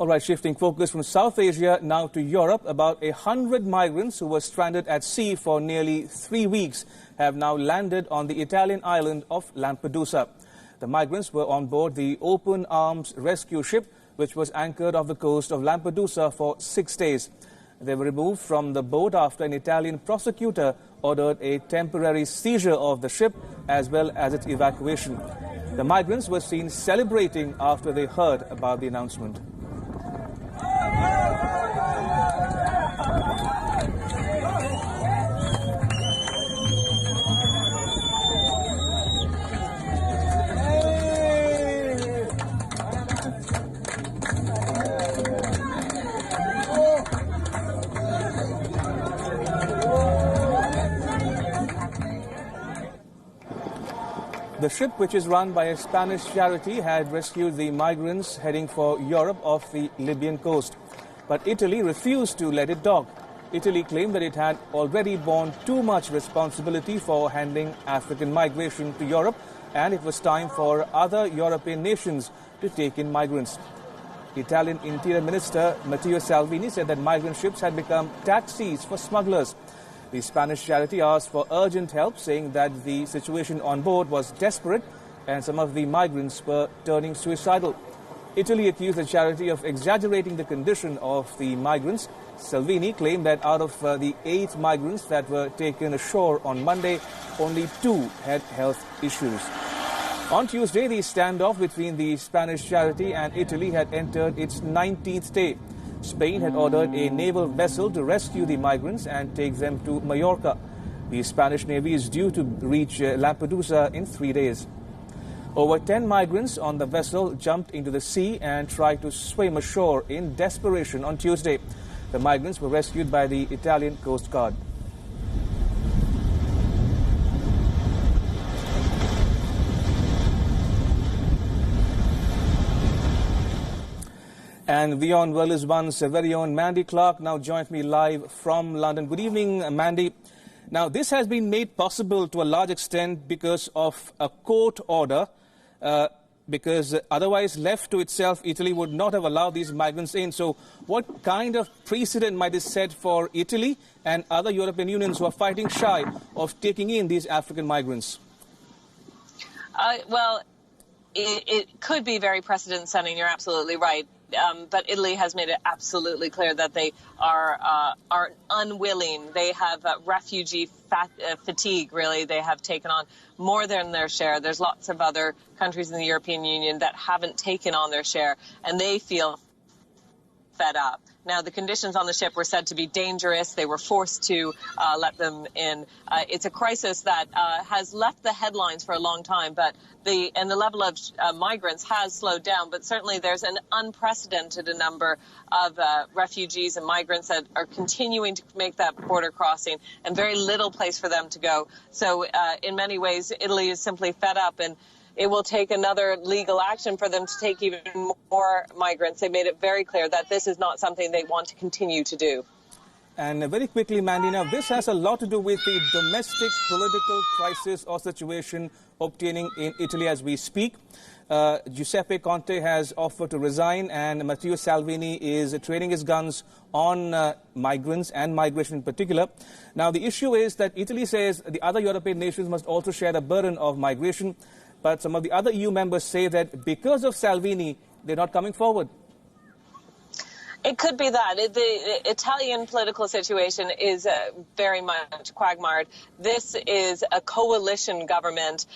All right, shifting focus from South Asia now to Europe. About 100 migrants who were stranded at sea for nearly 3 weeks have now landed on the Italian island of Lampedusa. The migrants were on board the Open Arms rescue ship, which was anchored off the coast of Lampedusa for 6 days. They were removed from the boat after an Italian prosecutor ordered a temporary seizure of the ship as well as its evacuation. The migrants were seen celebrating after they heard about the announcement. The ship, which is run by a Spanish charity, had rescued the migrants heading for Europe off the Libyan coast. But Italy refused to let it dock. Italy claimed that it had already borne too much responsibility for handling African migration to Europe, and it was time for other European nations to take in migrants. Italian Interior Minister Matteo Salvini said that migrant ships had become taxis for smugglers. The Spanish charity asked for urgent help, saying that the situation on board was desperate and some of the migrants were turning suicidal. Italy accused the charity of exaggerating the condition of the migrants. Salvini claimed that out of the 8 migrants that were taken ashore on Monday, only 2 had health issues. On Tuesday, the standoff between the Spanish charity and Italy had entered its 19th day. Spain had ordered a naval vessel to rescue the migrants and take them to Mallorca. The Spanish Navy is due to reach Lampedusa in 3 days. Over 10 migrants on the vessel jumped into the sea and tried to swim ashore in desperation on Tuesday. The migrants were rescued by the Italian Coast Guard. And WION World is One's very own Mandy Clark now joins me live from London. Good evening, Mandy. Now, this has been made possible to a large extent because of a court order, because otherwise left to itself, Italy would not have allowed these migrants in. So what kind of precedent might this set for Italy and other European unions who are fighting shy of taking in these African migrants? Well, it could be very precedent-setting. You're absolutely right. But Italy has made it absolutely clear that they are unwilling. They have refugee fatigue, really. They have taken on more than their share. There's lots of other countries in the European Union that haven't taken on their share, and they feel fed up. Now, the conditions on the ship were said to be dangerous. They were forced to let them in. It's a crisis that has left the headlines for a long time, but the level of migrants has slowed down. But certainly there's an unprecedented number of refugees and migrants that are continuing to make that border crossing, and very little place for them to go. So in many ways, Italy is simply fed up, and it will take another legal action for them to take even more migrants. They made it very clear that this is not something they want to continue to do. And very quickly, Mandy, now this has a lot to do with the domestic political crisis or situation obtaining in Italy as we speak. Giuseppe Conte has offered to resign, and Matteo Salvini is training his guns on migrants and migration in particular. Now, the issue is that Italy says the other European nations must also share the burden of migration. But some of the other EU members say that because of Salvini, they're not coming forward. It could be that. The Italian political situation is very much quagmired. This is a coalition government